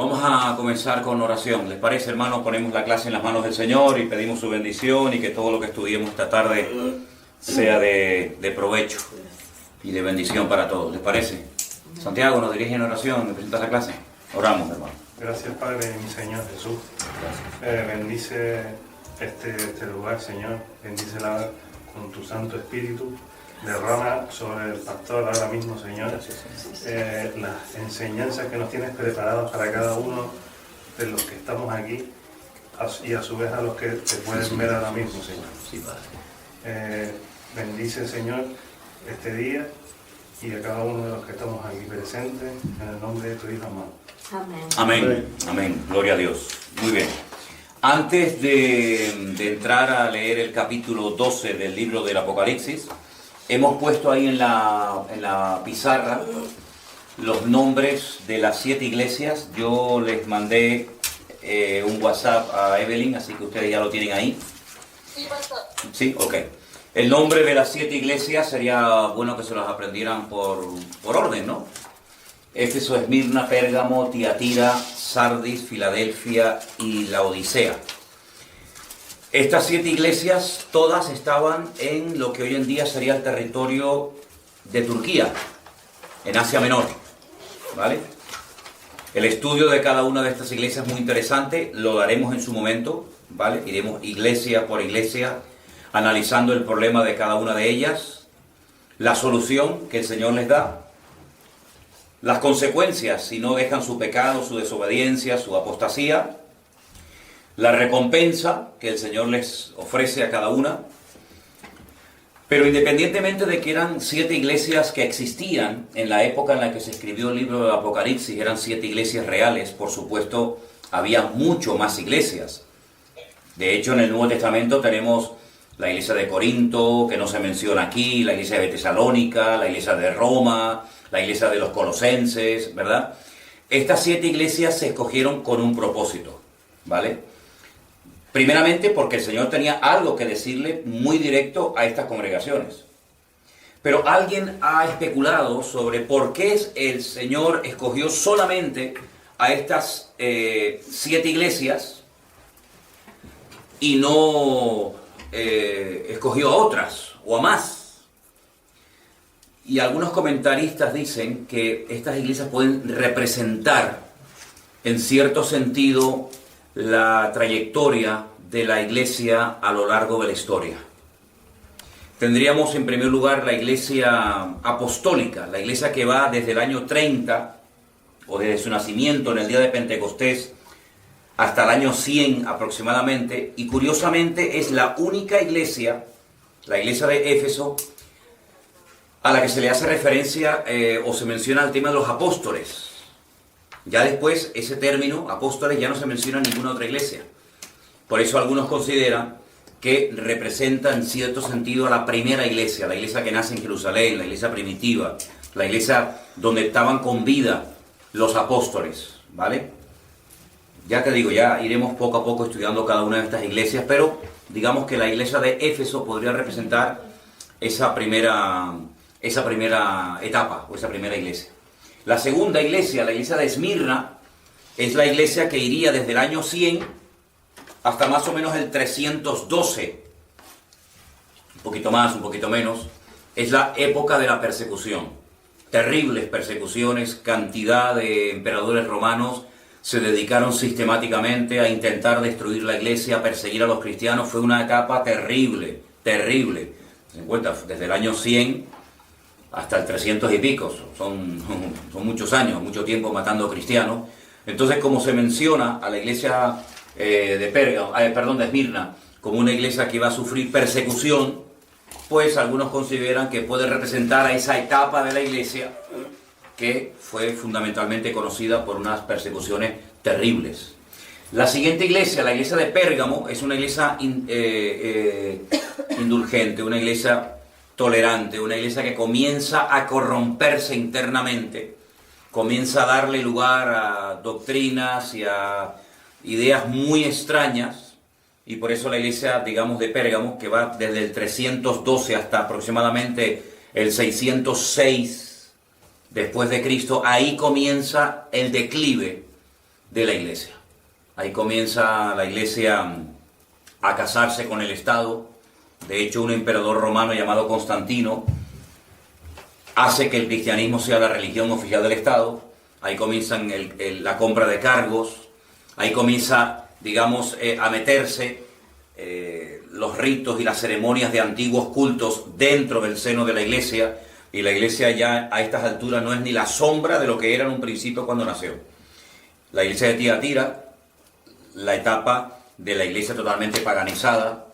Vamos a comenzar con oración. ¿Les parece, hermanos? Ponemos la clase en las manos del Señor y pedimos su bendición y que todo lo que estudiemos esta tarde sea de provecho y de bendición para todos. ¿Les parece? Santiago nos dirige en oración, me presenta la clase. Oramos, hermano. Gracias, Padre, mi Señor Jesús. Bendice este lugar, Señor. Bendícela con tu Santo Espíritu. Derrama sobre el pastor ahora mismo, Señor, las enseñanzas que nos tienes preparadas para cada uno de los que estamos aquí y a su vez a los que te pueden ver ahora mismo, Señor. Sí, Padre. Bendice, Señor, este día y a cada uno de los que estamos aquí presentes, en el nombre de tu Hijo amado. Amén. Amén. Amén. Gloria a Dios. Muy bien. Antes de entrar a leer el capítulo 12 del libro del Apocalipsis, hemos puesto ahí en la pizarra los nombres de las 7 iglesias. Yo les mandé un WhatsApp a Evelyn, así que ustedes ya lo tienen ahí. Sí, pastor. Sí, ok. El nombre de las 7 iglesias sería bueno que se los aprendieran por orden, ¿no? Éfeso, Esmirna, Pérgamo, Tiatira, Sardis, Filadelfia y Laodicea. Estas 7 iglesias todas estaban en lo que hoy en día sería el territorio de Turquía, en Asia Menor, ¿vale? El estudio de cada una de estas iglesias es muy interesante, lo daremos en su momento, ¿vale? Iremos iglesia por iglesia, analizando el problema de cada una de ellas, la solución que el Señor les da, las consecuencias si no dejan su pecado, su desobediencia, su apostasía, la recompensa que el Señor les ofrece a cada una. Pero independientemente de que eran 7 iglesias que existían en la época en la que se escribió el libro del Apocalipsis, eran 7 iglesias reales, por supuesto, había mucho más iglesias. De hecho, en el Nuevo Testamento tenemos la iglesia de Corinto, que no se menciona aquí, la iglesia de Tesalónica, la iglesia de Roma, la iglesia de los Colosenses, ¿verdad? Estas 7 iglesias se escogieron con un propósito, ¿vale? Primeramente porque el Señor tenía algo que decirle muy directo a estas congregaciones. Pero alguien ha especulado sobre por qué el Señor escogió solamente a estas 7 iglesias y no escogió a otras o a más. Y algunos comentaristas dicen que estas iglesias pueden representar en cierto sentido la trayectoria de la iglesia a lo largo de la historia. Tendríamos en primer lugar la iglesia apostólica, la iglesia que va desde el año 30 o desde su nacimiento en el día de Pentecostés hasta el año 100 aproximadamente, y curiosamente es la única iglesia, la iglesia de Éfeso, a la que se le hace referencia o se menciona el tema de los apóstoles. Ya después, ese término, apóstoles, ya no se menciona en ninguna otra iglesia. Por eso algunos consideran que representa en cierto sentido a la primera iglesia, la iglesia que nace en Jerusalén, la iglesia primitiva, la iglesia donde estaban con vida los apóstoles, ¿vale? Ya te digo, ya iremos poco a poco estudiando cada una de estas iglesias, pero digamos que la iglesia de Éfeso podría representar esa primera etapa o esa primera iglesia. La segunda iglesia, la iglesia de Esmirna, es la iglesia que iría desde el año 100 hasta más o menos el 312, un poquito más, un poquito menos. Es la época de la persecución, terribles persecuciones, cantidad de emperadores romanos se dedicaron sistemáticamente a intentar destruir la iglesia, a perseguir a los cristianos. Fue una etapa terrible, terrible. Se encuentra desde el año 100 hasta el 300 y pico, son muchos años, mucho tiempo matando cristianos. Entonces, como se menciona a la iglesia de Esmirna como una iglesia que iba a sufrir persecución, pues algunos consideran que puede representar a esa etapa de la iglesia que fue fundamentalmente conocida por unas persecuciones terribles. La siguiente iglesia, la iglesia de Pérgamo, es una iglesia indulgente, una iglesia tolerante, una iglesia que comienza a corromperse internamente, comienza a darle lugar a doctrinas y a ideas muy extrañas, y por eso la iglesia, digamos, de Pérgamo, que va desde el 312 hasta aproximadamente el 606 después de Cristo, ahí comienza el declive de la Iglesia. Ahí comienza la Iglesia a casarse con el Estado. De hecho, un emperador romano llamado Constantino hace que el cristianismo sea la religión oficial del Estado. Ahí comienzan la compra de cargos, ahí comienza, digamos, a meterse los ritos y las ceremonias de antiguos cultos dentro del seno de la Iglesia, y la Iglesia ya a estas alturas no es ni la sombra de lo que era en un principio cuando nació. La Iglesia de Tiatira, la etapa de la Iglesia totalmente paganizada,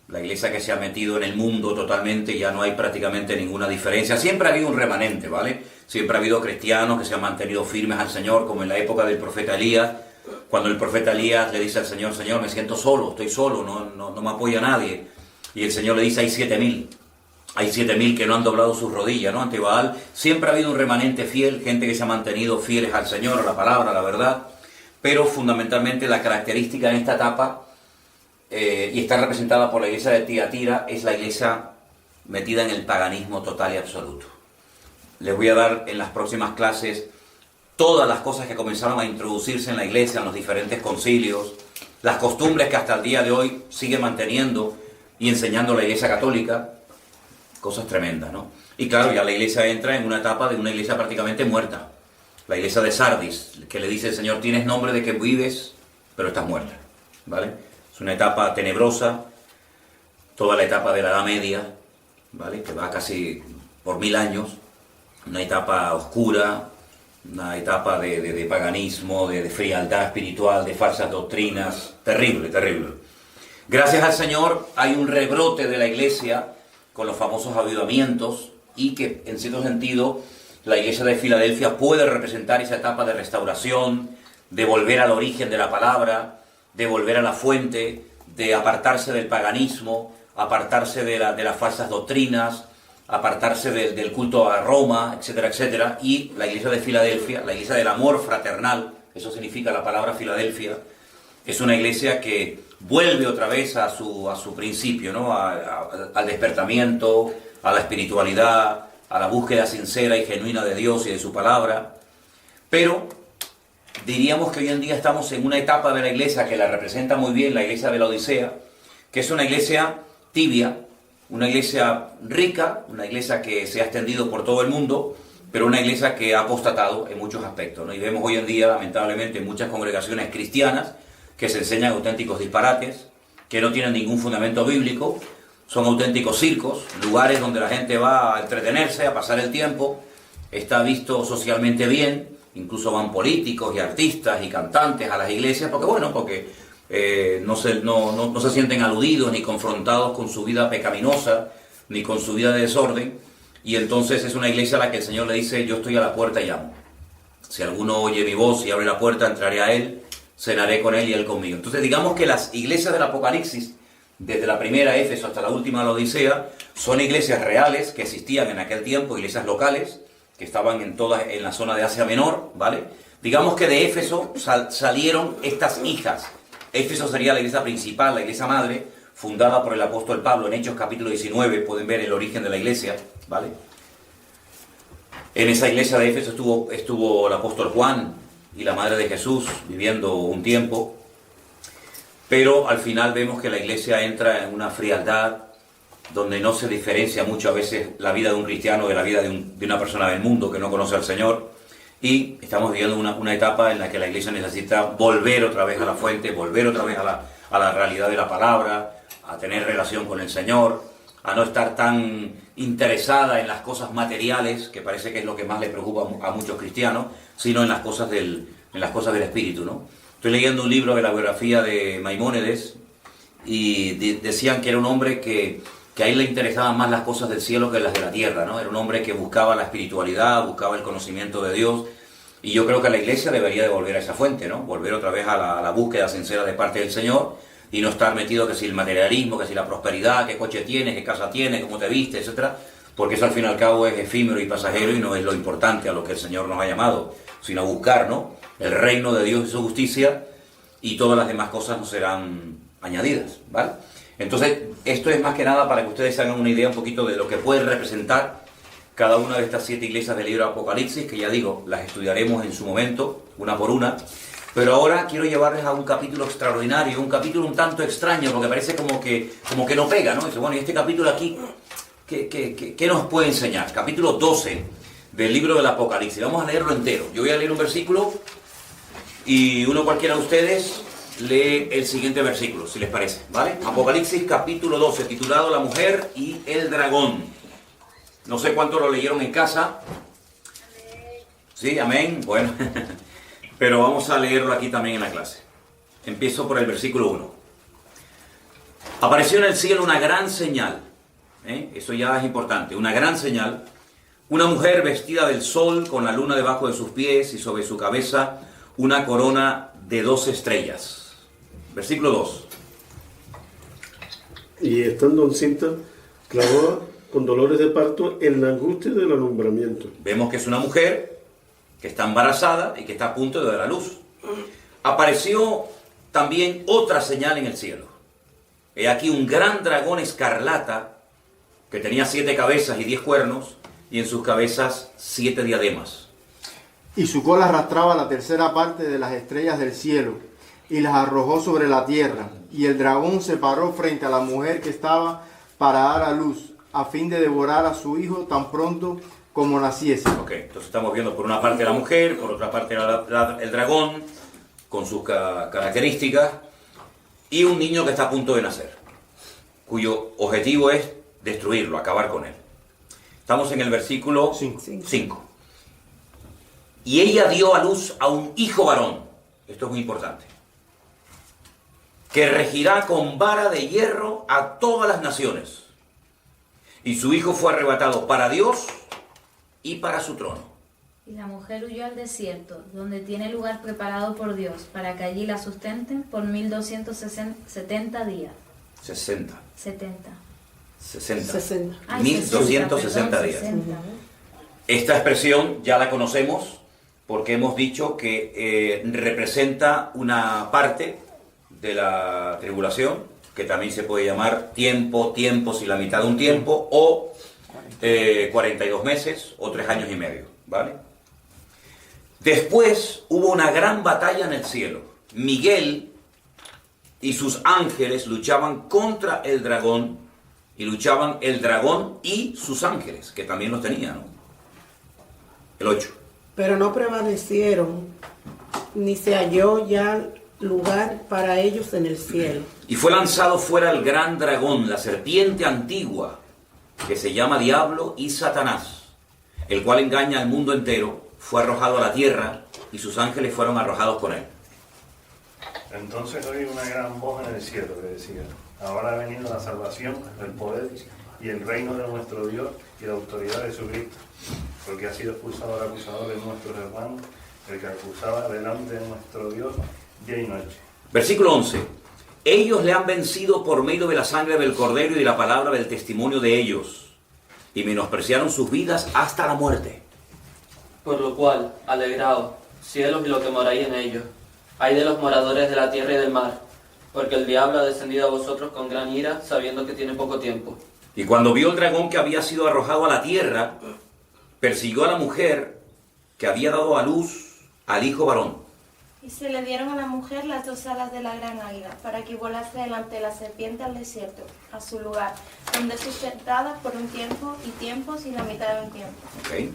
la Iglesia que se ha metido en el mundo totalmente, ya no hay prácticamente ninguna diferencia. Siempre ha habido un remanente, ¿vale? Siempre ha habido cristianos que se han mantenido firmes al Señor, como en la época del profeta Elías, cuando el profeta Elías le dice al Señor: Señor, me siento solo, estoy solo, no me apoya nadie. Y el Señor le dice: hay 7.000 que no han doblado sus rodillas, ¿no?, ante Baal. Siempre ha habido un remanente fiel, gente que se ha mantenido fieles al Señor, a la palabra, a la verdad. Pero fundamentalmente la característica en esta etapa, y está representada por la Iglesia de Tiatira, es la Iglesia metida en el paganismo total y absoluto. Les voy a dar en las próximas clases todas las cosas que comenzaron a introducirse en la Iglesia, en los diferentes concilios, las costumbres que hasta el día de hoy sigue manteniendo y enseñando la Iglesia católica, cosas tremendas, ¿no? Y claro, ya la Iglesia entra en una etapa de una Iglesia prácticamente muerta. La Iglesia de Sardis, que le dice el Señor: tienes nombre de que vives, pero estás muerta, ¿vale? Es una etapa tenebrosa, toda la etapa de la Edad Media, ¿vale?, que va casi por 1000 años, una etapa oscura, una etapa de paganismo, de frialdad espiritual, de falsas doctrinas, terrible, terrible. Gracias al Señor hay un rebrote de la Iglesia con los famosos avivamientos, y que en cierto sentido la Iglesia de Filadelfia puede representar esa etapa de restauración, de volver al origen de la palabra, de volver a la fuente, de apartarse del paganismo, apartarse de las falsas doctrinas, apartarse del culto a Roma, etcétera, etcétera. Y la Iglesia de Filadelfia, la Iglesia del amor fraternal, eso significa la palabra Filadelfia, es una iglesia que vuelve otra vez a su principio, ¿no?, al despertamiento, a la espiritualidad, a la búsqueda sincera y genuina de Dios y de su palabra. Pero diríamos que hoy en día estamos en una etapa de la Iglesia que la representa muy bien la Iglesia de la Odisea, que es una iglesia tibia, una iglesia rica, una iglesia que se ha extendido por todo el mundo, pero una iglesia que ha apostatado en muchos aspectos, ¿no? Y vemos hoy en día, lamentablemente, en muchas congregaciones cristianas que se enseñan auténticos disparates, que no tienen ningún fundamento bíblico, son auténticos circos, lugares donde la gente va a entretenerse, a pasar el tiempo, está visto socialmente bien, incluso van políticos y artistas y cantantes a las iglesias, porque no se sienten aludidos ni confrontados con su vida pecaminosa, ni con su vida de desorden, y entonces es una iglesia a la que el Señor le dice: yo estoy a la puerta y llamo. Si alguno oye mi voz y abre la puerta, entraré a él, cenaré con él y él conmigo. Entonces digamos que las iglesias del Apocalipsis, desde la primera Éfeso hasta la última la Odisea, son iglesias reales que existían en aquel tiempo, iglesias locales, que estaban en la zona de Asia Menor, ¿vale? Digamos que de Éfeso salieron estas hijas. Éfeso sería la iglesia principal, la iglesia madre, fundada por el apóstol Pablo en Hechos capítulo 19, pueden ver el origen de la iglesia, ¿vale? En esa iglesia de Éfeso estuvo el apóstol Juan y la madre de Jesús viviendo un tiempo, pero al final vemos que la iglesia entra en una frialdad donde no se diferencia mucho a veces la vida de un cristiano de la vida de una persona del mundo que no conoce al Señor, y estamos viviendo una etapa en la que la iglesia necesita volver otra vez a la fuente, volver otra vez a la realidad de la palabra, a tener relación con el Señor, a no estar tan interesada en las cosas materiales, que parece que es lo que más le preocupa a muchos cristianos, sino en las cosas del espíritu, ¿no? Estoy leyendo un libro de la biografía de Maimónides, y decían que era un hombre que a él le interesaban más las cosas del cielo que las de la tierra, ¿no? Era un hombre que buscaba la espiritualidad, buscaba el conocimiento de Dios, y yo creo que la iglesia debería de volver a esa fuente, ¿no? Volver otra vez a la búsqueda sincera de parte del Señor, y no estar metido que si el materialismo, que si la prosperidad, qué coche tienes, qué casa tienes, cómo te viste, etcétera, porque eso al fin y al cabo es efímero y pasajero y no es lo importante a lo que el Señor nos ha llamado, sino a buscar, ¿no?, el reino de Dios y su justicia, y todas las demás cosas nos serán añadidas, ¿vale? Entonces, esto es más que nada para que ustedes hagan una idea un poquito de lo que puede representar cada una de estas 7 iglesias del libro de Apocalipsis, que ya digo, las estudiaremos en su momento, una por una, Pero ahora quiero llevarles a un capítulo extraordinario, un capítulo un tanto extraño, porque parece como que no pega, ¿no? Dice, bueno, y este capítulo aquí, ¿qué nos puede enseñar? Capítulo 12 del libro del Apocalipsis. Vamos a leerlo entero. Yo voy a leer un versículo y uno cualquiera de ustedes lee el siguiente versículo, si les parece, ¿vale? Apocalipsis capítulo 12, titulado La mujer y el dragón. No sé cuánto lo leyeron en casa. Sí, amén. Bueno, pero vamos a leerlo aquí también en la clase. Empiezo por el versículo 1. Apareció en el cielo una gran señal. Eso ya es importante. Una gran señal. Una mujer vestida del sol, con la luna debajo de sus pies y sobre su cabeza una corona de 12 estrellas. Versículo 2. Y estando encinta, clavó con dolores de parto en la angustia del alumbramiento. Vemos que es una mujer que está embarazada y que está a punto de dar a luz. Apareció también otra señal en el cielo. He aquí un gran dragón escarlata que tenía 7 cabezas y 10 cuernos, y en sus cabezas 7 diademas. Y su cola arrastraba la tercera parte de las estrellas del cielo, y las arrojó sobre la tierra. Y el dragón se paró frente a la mujer que estaba para dar a luz, a fin de devorar a su hijo tan pronto como naciese. Ok, entonces estamos viendo por una parte la mujer, por otra parte el dragón, con sus características, y un niño que está a punto de nacer, cuyo objetivo es destruirlo, acabar con él. Estamos en el versículo 5. Y ella dio a luz a un hijo varón, esto es muy importante, que regirá con vara de hierro a todas las naciones. Y su hijo fue arrebatado para Dios y para su trono. Y la mujer huyó al desierto, donde tiene lugar preparado por Dios, para que allí la sustenten por 1270 días. 60. Ay, 1260 días. 60. Esta expresión ya la conocemos porque hemos dicho que representa una parte de la tribulación, que también se puede llamar tiempos y la mitad de un tiempo, o 42 meses o 3 años y medio, ¿vale? Después hubo una gran batalla en el cielo. Miguel y sus ángeles luchaban contra el dragón, y luchaban el dragón y sus ángeles, que también los tenía, ¿no? El 8. Pero no prevalecieron, ni se halló ya lugar para ellos en el cielo. Y fue lanzado fuera el gran dragón, la serpiente antigua, que se llama Diablo y Satanás, el cual engaña al mundo entero. Fue arrojado a la tierra y sus ángeles fueron arrojados con él. Entonces oí una gran voz en el cielo que decía: ahora ha venido la salvación, el poder y el reino de nuestro Dios y la autoridad de Jesucristo, porque ha sido expulsado el acusador de nuestros hermanos, el que acusaba delante de nuestro Dios día y noche. Versículo 11. Ellos le han vencido por medio de la sangre del Cordero y de la palabra del testimonio de ellos, y menospreciaron sus vidas hasta la muerte. Por lo cual, alegraos, cielos y lo que moráis en ellos. Ay de los moradores de la tierra y del mar, porque el diablo ha descendido a vosotros con gran ira, sabiendo que tiene poco tiempo. Y cuando vio el dragón que había sido arrojado a la tierra, persiguió a la mujer que había dado a luz al hijo varón. Y se le dieron a la mujer las 2 alas de la gran águila, para que volase delante de la serpiente al desierto, a su lugar, donde es sustentada por un tiempo y tiempos y la mitad de un tiempo. Okay.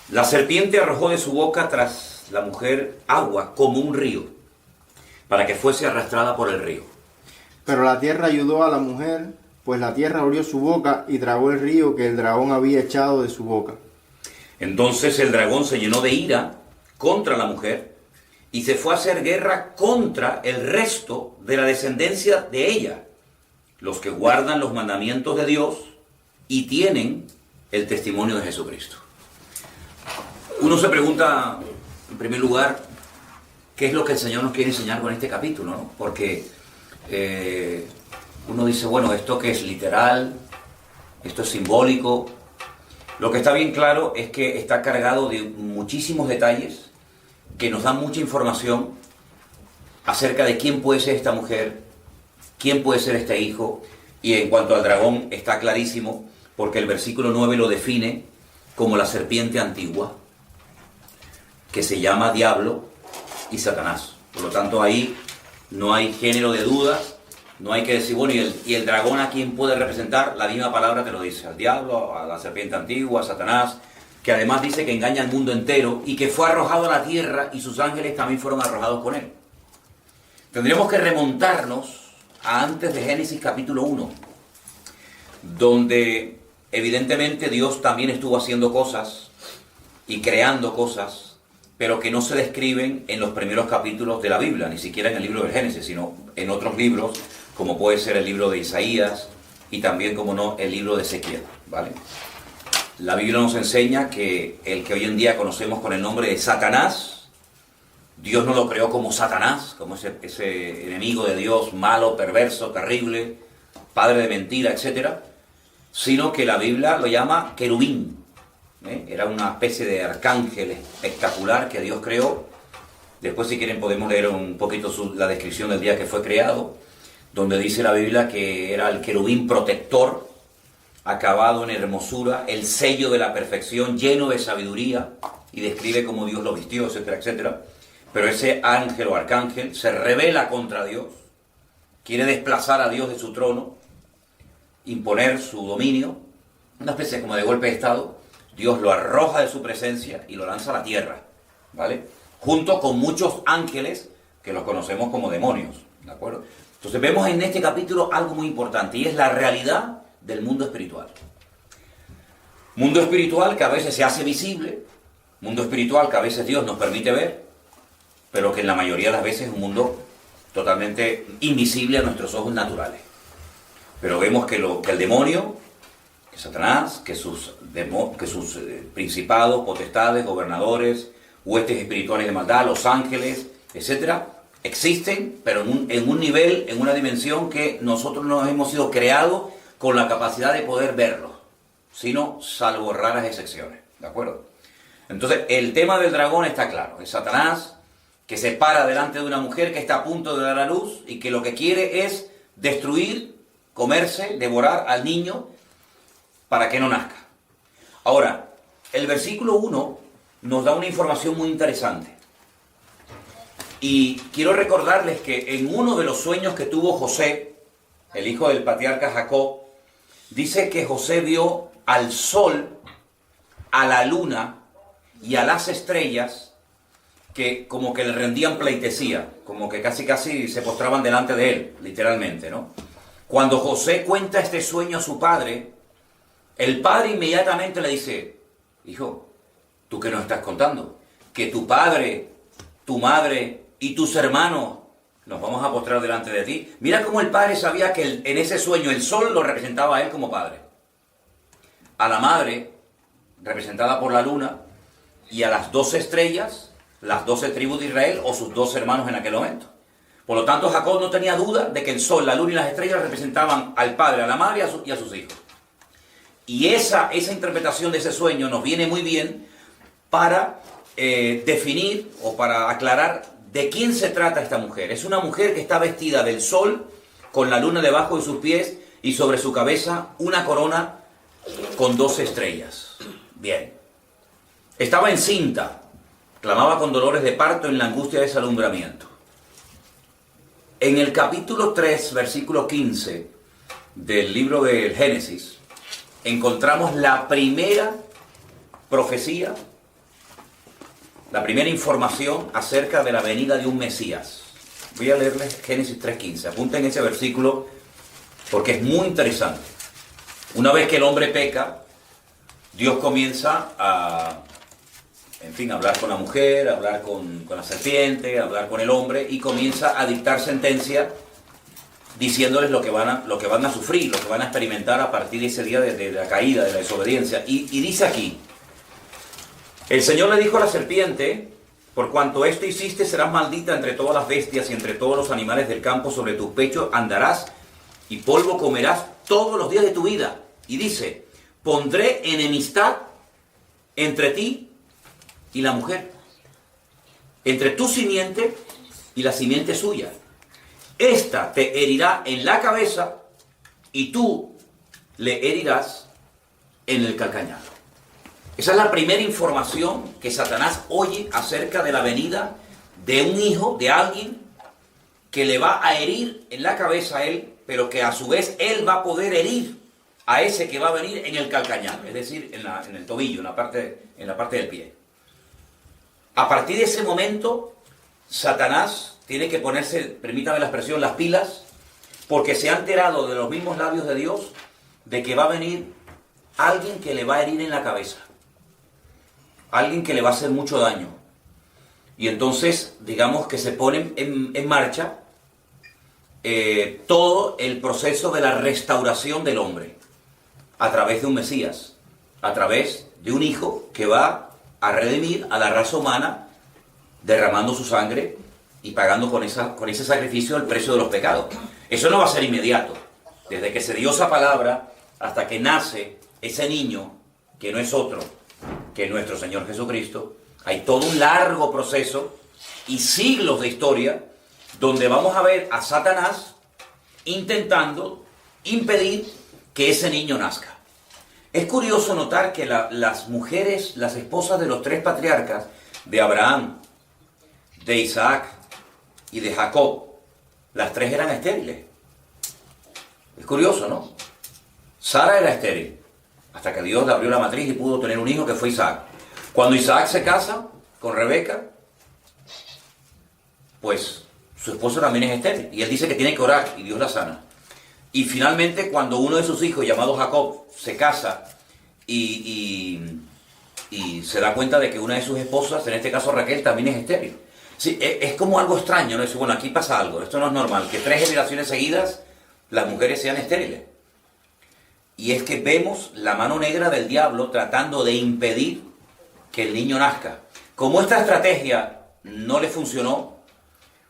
La serpiente arrojó de su boca tras la mujer agua como un río, para que fuese arrastrada por el río. Pero la tierra ayudó a la mujer, pues la tierra abrió su boca y tragó el río que el dragón había echado de su boca. Entonces el dragón se llenó de ira contra la mujer y se fue a hacer guerra contra el resto de la descendencia de ella, los que guardan los mandamientos de Dios y tienen el testimonio de Jesucristo. Uno se pregunta, en primer lugar, ¿qué es lo que el Señor nos quiere enseñar con este capítulo, ¿no? Porque uno dice, bueno, ¿esto qué es literal? ¿Esto es simbólico? Lo que está bien claro es que está cargado de muchísimos detalles que nos dan mucha información acerca de quién puede ser esta mujer, quién puede ser este hijo, y en cuanto al dragón está clarísimo, porque el versículo 9 lo define como la serpiente antigua, que se llama Diablo y Satanás. Por lo tanto, ahí no hay género de dudas, no hay que decir, bueno, ¿y el dragón a quién puede representar? La misma palabra te lo dice, al diablo, a la serpiente antigua, a Satanás, que además dice que engaña al mundo entero y que fue arrojado a la tierra y sus ángeles también fueron arrojados con él. Tendríamos que remontarnos a antes de Génesis capítulo 1, donde evidentemente Dios también estuvo haciendo cosas y creando cosas, pero que no se describen en los primeros capítulos de la Biblia, ni siquiera en el libro del Génesis, sino en otros libros, como puede ser el libro de Isaías y también, como no, el libro de Ezequiel, ¿vale? La Biblia nos enseña que el que hoy en día conocemos con el nombre de Satanás, Dios no lo creó como Satanás, como ese enemigo de Dios, malo, perverso, terrible, padre de mentira, etc., sino que la Biblia lo llama querubín. Era una especie de arcángel espectacular que Dios creó. Después, si quieren, podemos leer un poquito la descripción del día que fue creado, donde dice la Biblia que era el querubín protector, acabado en hermosura, el sello de la perfección, lleno de sabiduría, y describe cómo Dios lo vistió, etcétera, etcétera. Pero ese ángel o arcángel se rebela contra Dios, quiere desplazar a Dios de su trono, imponer su dominio, una especie como de golpe de estado. Dios lo arroja de su presencia y lo lanza a la tierra, ¿vale? Junto con muchos ángeles que los conocemos como demonios, ¿de acuerdo? Entonces vemos en este capítulo algo muy importante, y es la realidad del mundo espiritual. Mundo espiritual que a veces se hace visible, mundo espiritual que a veces Dios nos permite ver, pero que en la mayoría de las veces es un mundo totalmente invisible a nuestros ojos naturales. Pero vemos que el demonio, que Satanás, que sus principados, potestades, gobernadores, huestes espirituales de maldad, los ángeles, etcétera, existen, pero en un nivel, en una dimensión que nosotros no hemos sido creados con la capacidad de poder verlos, sino salvo raras excepciones, ¿de acuerdo? Entonces, el tema del dragón está claro, es Satanás, que se para delante de una mujer que está a punto de dar a luz y que lo que quiere es destruir, comerse, devorar al niño para que no nazca. Ahora, el versículo 1 nos da una información muy interesante. Y quiero recordarles que en uno de los sueños que tuvo José, el hijo del patriarca Jacob, dice que José vio al sol, a la luna y a las estrellas que como que le rendían pleitesía, como que casi se postraban delante de él, literalmente, ¿no? Cuando José cuenta este sueño a su padre, el padre inmediatamente le dice: hijo, ¿tú qué nos estás contando? Que tu padre, tu madre y tus hermanos nos vamos a postrar delante de ti. Mira cómo el padre sabía que en ese sueño el sol lo representaba a él como padre, a la madre representada por la luna y a las 12 estrellas, las 12 tribus de Israel o sus 12 hermanos en aquel momento. Por lo tanto, Jacob no tenía duda de que el sol, la luna y las estrellas representaban al padre, a la madre y a sus hijos. Y esa interpretación de ese sueño nos viene muy bien para definir o para aclarar de quién se trata esta mujer. Es una mujer que está vestida del sol, con la luna debajo de sus pies y sobre su cabeza una corona con 12 estrellas. Bien. Estaba encinta, clamaba con dolores de parto en la angustia de desalumbramiento. En el capítulo 3, versículo 15 del libro del Génesis, encontramos la primera profecía, la primera información acerca de la venida de un Mesías. Voy a leerles Génesis 3.15. Apunten ese versículo porque es muy interesante. Una vez que el hombre peca, Dios comienza a hablar con la mujer, a hablar con la serpiente, a hablar con el hombre, y comienza a dictar sentencia diciéndoles lo que van a sufrir, lo que van a experimentar a partir de ese día de la caída, de la desobediencia. Y dice aquí: el Señor le dijo a la serpiente: por cuanto esto hiciste, serás maldita entre todas las bestias y entre todos los animales del campo, sobre tus pechos andarás y polvo comerás todos los días de tu vida. Y dice: pondré enemistad entre ti y la mujer, entre tu simiente y la simiente suya. Esta te herirá en la cabeza y tú le herirás en el calcañar. Esa es la primera información que Satanás oye acerca de la venida de un hijo, de alguien que le va a herir en la cabeza a él, pero que a su vez él va a poder herir a ese que va a venir en el calcañar, es decir, en el tobillo, en la parte del pie. A partir de ese momento, Satanás tiene que ponerse, permítame la expresión, las pilas, porque se ha enterado de los mismos labios de Dios de que va a venir alguien que le va a herir en la cabeza, alguien que le va a hacer mucho daño. Y entonces, digamos que se pone en marcha todo el proceso de la restauración del hombre, a través de un Mesías, a través de un hijo que va a redimir a la raza humana, derramando su sangre y pagando con ese sacrificio el precio de los pecados. Eso no va a ser inmediato. Desde que se dio esa palabra hasta que nace ese niño, que no es otro que nuestro Señor Jesucristo, hay todo un largo proceso y siglos de historia donde vamos a ver a Satanás intentando impedir que ese niño nazca. Es curioso notar que las mujeres, las esposas de los tres patriarcas, de Abraham, de Isaac y de Jacob, las tres eran estériles. Es curioso, ¿no? Sara era estéril, hasta que Dios le abrió la matriz y pudo tener un hijo que fue Isaac. Cuando Isaac se casa con Rebeca, pues su esposo también es estéril, y él dice que tiene que orar, y Dios la sana. Y finalmente, cuando uno de sus hijos, llamado Jacob, se casa y se da cuenta de que una de sus esposas, en este caso Raquel, también es estéril. Sí, es como algo extraño, ¿no? Es, bueno, aquí pasa algo, esto no es normal, que 3 generaciones seguidas las mujeres sean estériles. Y es que vemos la mano negra del diablo tratando de impedir que el niño nazca. Como esta estrategia no le funcionó,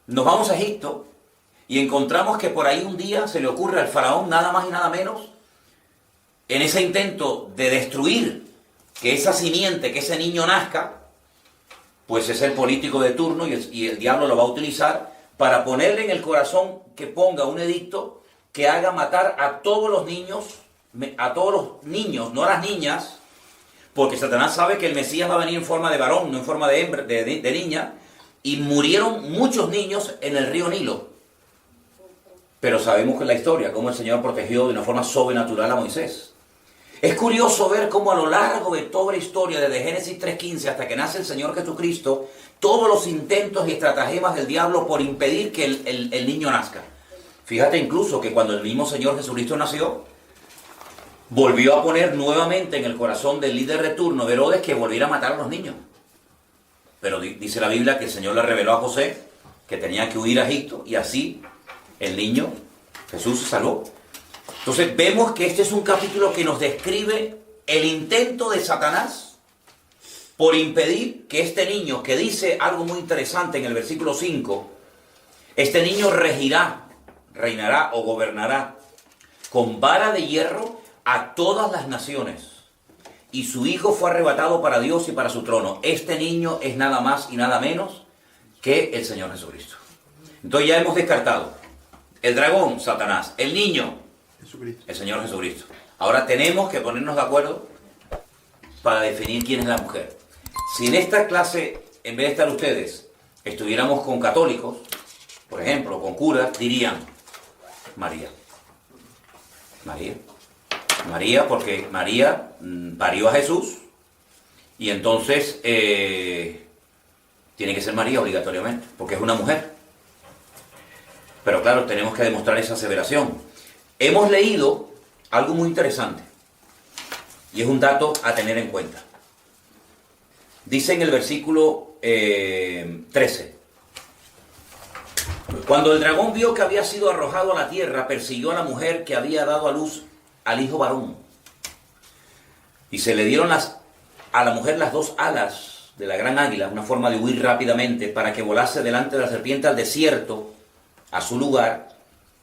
nos vamos a Egipto y encontramos que por ahí un día se le ocurre al faraón, nada más y nada menos, en ese intento de destruir que esa simiente, que ese niño nazca, pues es el político de turno y el diablo lo va a utilizar para ponerle en el corazón que ponga un edicto que haga matar a todos los niños, no a las niñas, porque Satanás sabe que el Mesías va a venir en forma de varón, no en forma de niña, y murieron muchos niños en el río Nilo. Pero sabemos que en la historia, cómo el Señor protegió de una forma sobrenatural a Moisés. Es curioso ver cómo a lo largo de toda la historia, desde Génesis 3.15 hasta que nace el Señor Jesucristo, todos los intentos y estratagemas del diablo por impedir que el niño nazca. Fíjate incluso que cuando el mismo Señor Jesucristo nació, volvió a poner nuevamente en el corazón del líder de turno, de Herodes, que volviera a matar a los niños. Pero dice la Biblia que el Señor le reveló a José que tenía que huir a Egipto, y así el niño Jesús se salvó. Entonces vemos que este es un capítulo que nos describe el intento de Satanás por impedir que este niño, que dice algo muy interesante en el versículo 5, este niño reinará o gobernará con vara de hierro a todas las naciones, y su hijo fue arrebatado para Dios y para su trono. Este niño es nada más y nada menos que el Señor Jesucristo. Entonces ya hemos descartado el dragón, Satanás, el niño, Jesucristo, el Señor Jesucristo. Ahora tenemos que ponernos de acuerdo para definir quién es la mujer. Si en esta clase, en vez de estar ustedes, estuviéramos con católicos, por ejemplo, con curas, dirían María. María, porque María parió a Jesús, y entonces tiene que ser María obligatoriamente, porque es una mujer. Pero claro, tenemos que demostrar esa aseveración. Hemos leído algo muy interesante, y es un dato a tener en cuenta. Dice en el versículo 13: cuando el dragón vio que había sido arrojado a la tierra, persiguió a la mujer que había dado a luz al hijo varón. Y se le dieron a la mujer las 2 alas de la gran águila, una forma de huir rápidamente, para que volase delante de la serpiente al desierto, a su lugar,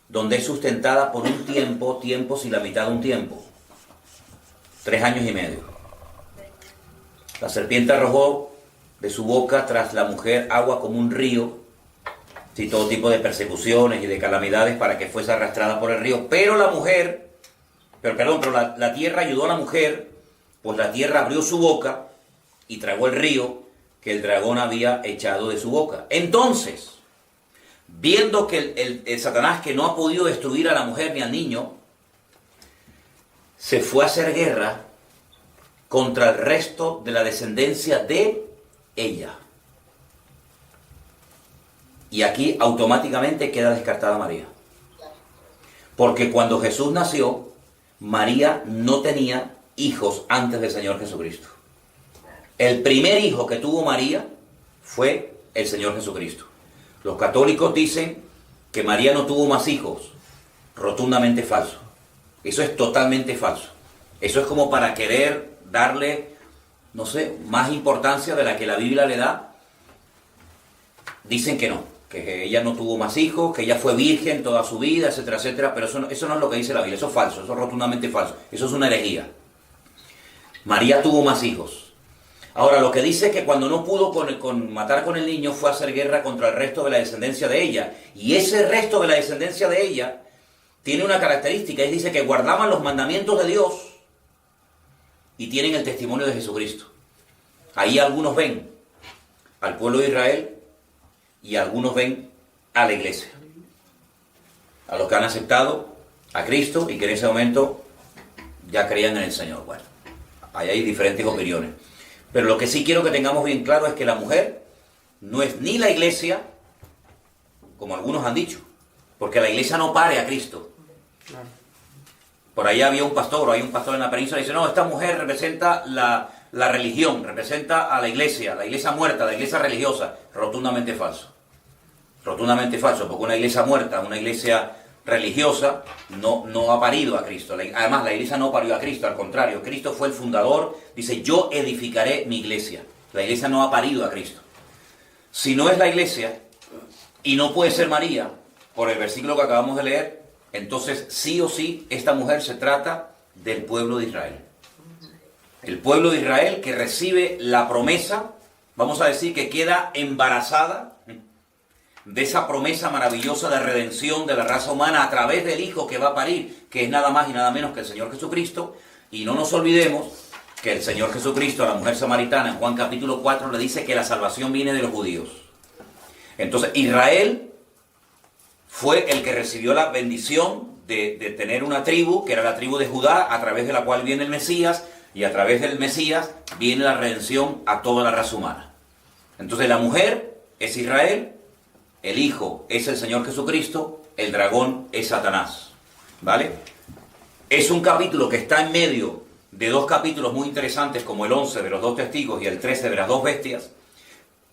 donde es sustentada por un tiempos y la mitad de un tiempo. 3 años y medio. La serpiente arrojó de su boca tras la mujer agua como un río, y todo tipo de persecuciones y de calamidades para que fuese arrastrada por el río. Pero la tierra ayudó a la mujer, pues la tierra abrió su boca y tragó el río que el dragón había echado de su boca. Entonces, viendo que el Satanás, que no ha podido destruir a la mujer ni al niño, se fue a hacer guerra contra el resto de la descendencia de ella. Y aquí automáticamente queda descartada María. Porque cuando Jesús nació, María no tenía hijos antes del Señor Jesucristo. El primer hijo que tuvo María fue el Señor Jesucristo. Los católicos dicen que María no tuvo más hijos. Rotundamente falso. Eso es totalmente falso. Eso es como para querer darle, no sé, más importancia de la que la Biblia le da. Dicen que no, que ella no tuvo más hijos, que ella fue virgen toda su vida, etcétera, etcétera. Pero eso no es lo que dice la Biblia. Eso es falso, eso es rotundamente falso. Eso es una herejía. María tuvo más hijos. Ahora, lo que dice es que cuando no pudo matar con el niño, fue a hacer guerra contra el resto de la descendencia de ella. Y ese resto de la descendencia de ella tiene una característica, y dice que guardaban los mandamientos de Dios y tienen el testimonio de Jesucristo. Ahí algunos ven al pueblo de Israel y algunos ven a la iglesia. A los que han aceptado a Cristo y que en ese momento ya creían en el Señor. Bueno, ahí hay diferentes opiniones. Pero lo que sí quiero que tengamos bien claro es que la mujer no es ni la iglesia, como algunos han dicho, porque la iglesia no pare a Cristo. Por ahí había un pastor, o hay un pastor en la península, y dice, no, esta mujer representa la religión, representa a la iglesia muerta, la iglesia religiosa. Rotundamente falso. Rotundamente falso, porque una iglesia muerta, una iglesia religiosa, no ha parido a Cristo. Además, la iglesia no parió a Cristo, al contrario, Cristo fue el fundador, dice, yo edificaré mi iglesia. La iglesia no ha parido a Cristo. Si no es la iglesia, y no puede ser María, por el versículo que acabamos de leer, entonces sí o sí, esta mujer se trata del pueblo de Israel. El pueblo de Israel que recibe la promesa, vamos a decir que queda embarazada de esa promesa maravillosa de redención de la raza humana a través del Hijo que va a parir, que es nada más y nada menos que el Señor Jesucristo. Y no nos olvidemos que el Señor Jesucristo a la mujer samaritana en Juan capítulo 4 le dice que la salvación viene de los judíos. Entonces Israel fue el que recibió la bendición de tener una tribu, que era la tribu de Judá, a través de la cual viene el Mesías, y a través del Mesías viene la redención a toda la raza humana. Entonces la mujer es Israel, el Hijo es el Señor Jesucristo, el dragón es Satanás. ¿Vale? Es un capítulo que está en medio de dos capítulos muy interesantes, como el 11 de los dos testigos y el 13 de las dos bestias,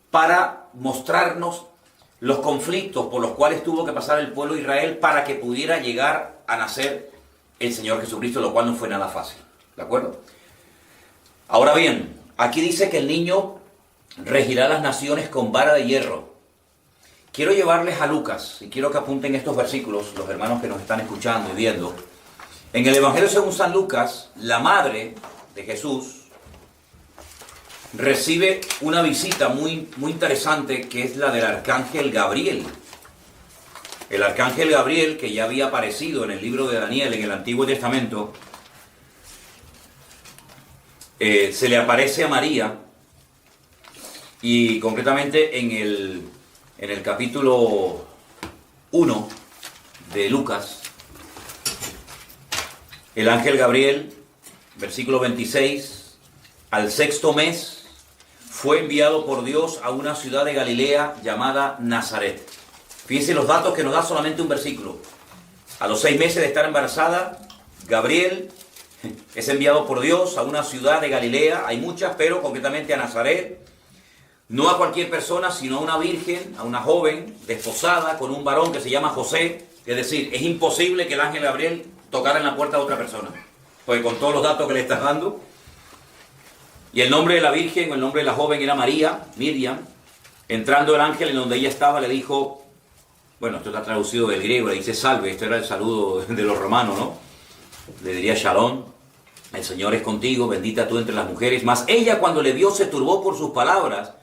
para mostrarnos los conflictos por los cuales tuvo que pasar el pueblo de Israel para que pudiera llegar a nacer el Señor Jesucristo, lo cual no fue nada fácil. ¿De acuerdo? Ahora bien, aquí dice que el niño regirá las naciones con vara de hierro. Quiero llevarles a Lucas, y quiero que apunten estos versículos, los hermanos que nos están escuchando y viendo. En el Evangelio según San Lucas, la madre de Jesús recibe una visita muy interesante, que es la del arcángel Gabriel. El arcángel Gabriel, que ya había aparecido en el libro de Daniel en el Antiguo Testamento, se le aparece a María, y concretamente en el capítulo 1 de Lucas, el ángel Gabriel, versículo 26, al sexto mes, fue enviado por Dios a una ciudad de Galilea llamada Nazaret. Fíjense los datos que nos da solamente un versículo. A los 6 meses de estar embarazada, Gabriel es enviado por Dios a una ciudad de Galilea, hay muchas, pero concretamente a Nazaret. No a cualquier persona, sino a una virgen, a una joven desposada con un varón que se llama José. Es decir, es imposible que el ángel Gabriel tocara en la puerta de otra persona, porque con todos los datos que le estás dando. Y el nombre de la virgen, o el nombre de la joven era María, Miriam. Entrando el ángel en donde ella estaba, le dijo, bueno, esto está traducido del griego, le dice salve, esto era el saludo de los romanos, ¿no? Le diría shalom, el Señor es contigo, bendita tú entre las mujeres. Mas ella, cuando le vio, se turbó por sus palabras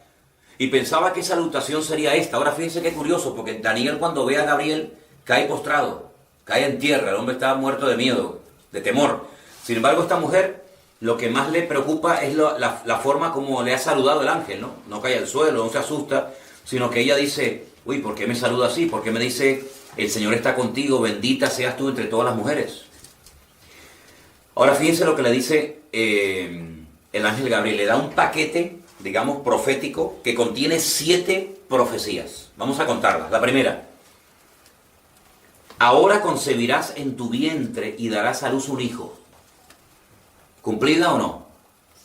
y pensaba qué salutación sería esta. Ahora fíjense qué curioso, porque Daniel, cuando ve a Gabriel, cae postrado, cae en tierra. El hombre estaba muerto de miedo, de temor. Sin embargo, esta mujer lo que más le preocupa es la forma como le ha saludado el ángel, ¿no? No cae al suelo, no se asusta, sino que ella dice, uy, ¿por qué me saluda así? ¿Por qué me dice, el Señor está contigo, bendita seas tú entre todas las mujeres? Ahora fíjense lo que le dice el ángel Gabriel. Le da un paquete, digamos, profético que contiene 7 profecías. Vamos a contarlas. La primera: ahora concebirás en tu vientre y darás a luz un hijo. ¿Cumplida o no?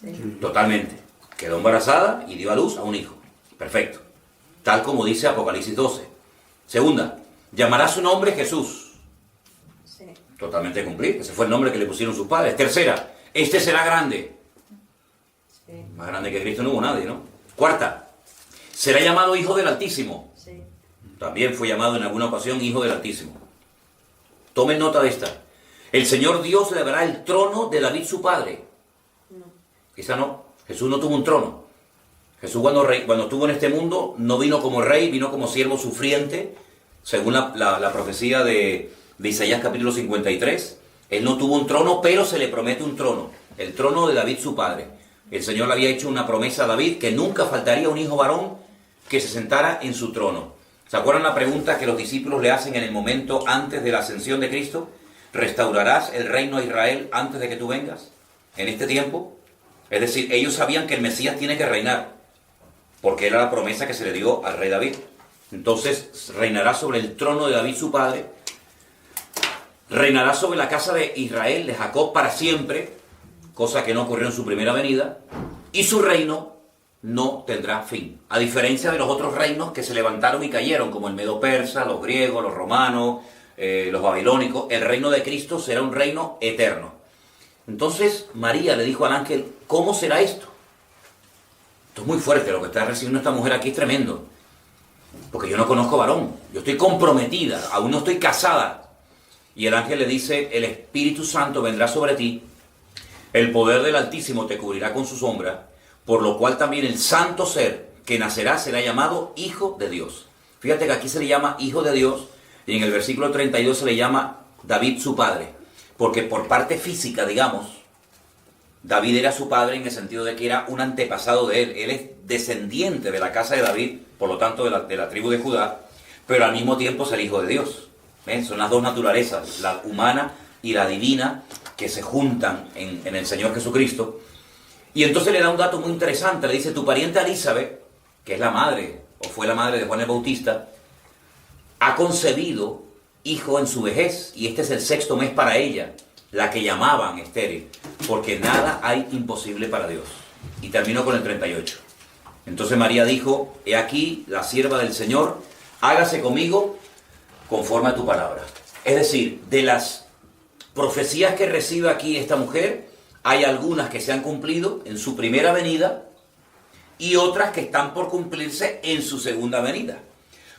Sí. Totalmente. Quedó embarazada y dio a luz a un hijo. Perfecto. Tal como dice Apocalipsis 12. Segunda: llamará su nombre Jesús. Sí. Totalmente cumplido. Ese fue el nombre que le pusieron sus padres. Tercera: este será grande. Sí. Más grande que Cristo no hubo nadie, ¿no? Cuarta: será llamado Hijo del Altísimo. Sí. También fue llamado en alguna ocasión Hijo del Altísimo. Tomen nota de esta. El Señor Dios le dará el trono de David su padre. No. Quizá no. Jesús no tuvo un trono. Jesús cuando estuvo en este mundo no vino como rey, vino como siervo sufriente, según la profecía de Isaías capítulo 53. Él no tuvo un trono, pero se le promete un trono. El trono de David su padre. El Señor le había hecho una promesa a David que nunca faltaría un hijo varón que se sentara en su trono. ¿Se acuerdan la pregunta que los discípulos le hacen en el momento antes de la ascensión de Cristo? ¿Restaurarás el reino a Israel antes de que tú vengas? En este tiempo. Es decir, ellos sabían que el Mesías tiene que reinar, porque era la promesa que se le dio al rey David. Entonces, reinará sobre el trono de David su padre, reinará sobre la casa de Israel, de Jacob, para siempre, cosa que no ocurrió en su primera venida, y su reino no tendrá fin. A diferencia de los otros reinos que se levantaron y cayeron, como el medo-persa, los griegos, los romanos, los babilónicos, el reino de Cristo será un reino eterno. Entonces María le dijo al ángel, ¿cómo será esto? Esto es muy fuerte, lo que está recibiendo esta mujer aquí es tremendo, porque yo no conozco varón, yo estoy comprometida, aún no estoy casada. Y el ángel le dice, el Espíritu Santo vendrá sobre ti, el poder del Altísimo te cubrirá con su sombra, por lo cual también el santo ser que nacerá será llamado Hijo de Dios. Fíjate que aquí se le llama Hijo de Dios, y en el versículo 32 se le llama David su padre, porque por parte física, digamos, David era su padre en el sentido de que era un antepasado de él. Él es descendiente de la casa de David, por lo tanto de la tribu de Judá, pero al mismo tiempo es el Hijo de Dios. ¿Ven? Son las dos naturalezas, la humana y la divina, que se juntan en el Señor Jesucristo. Y entonces le da un dato muy interesante, le dice, tu pariente Elizabeth, que es la madre, o fue la madre de Juan el Bautista, ha concebido hijo en su vejez, y este es el 6º mes para ella, la que llamaban estéril, porque nada hay imposible para Dios. Y terminó con el 38. Entonces María dijo, he aquí la sierva del Señor, hágase conmigo conforme a tu palabra. Es decir, de las profecías que recibe aquí esta mujer, hay algunas que se han cumplido en su primera venida y otras que están por cumplirse en su segunda venida.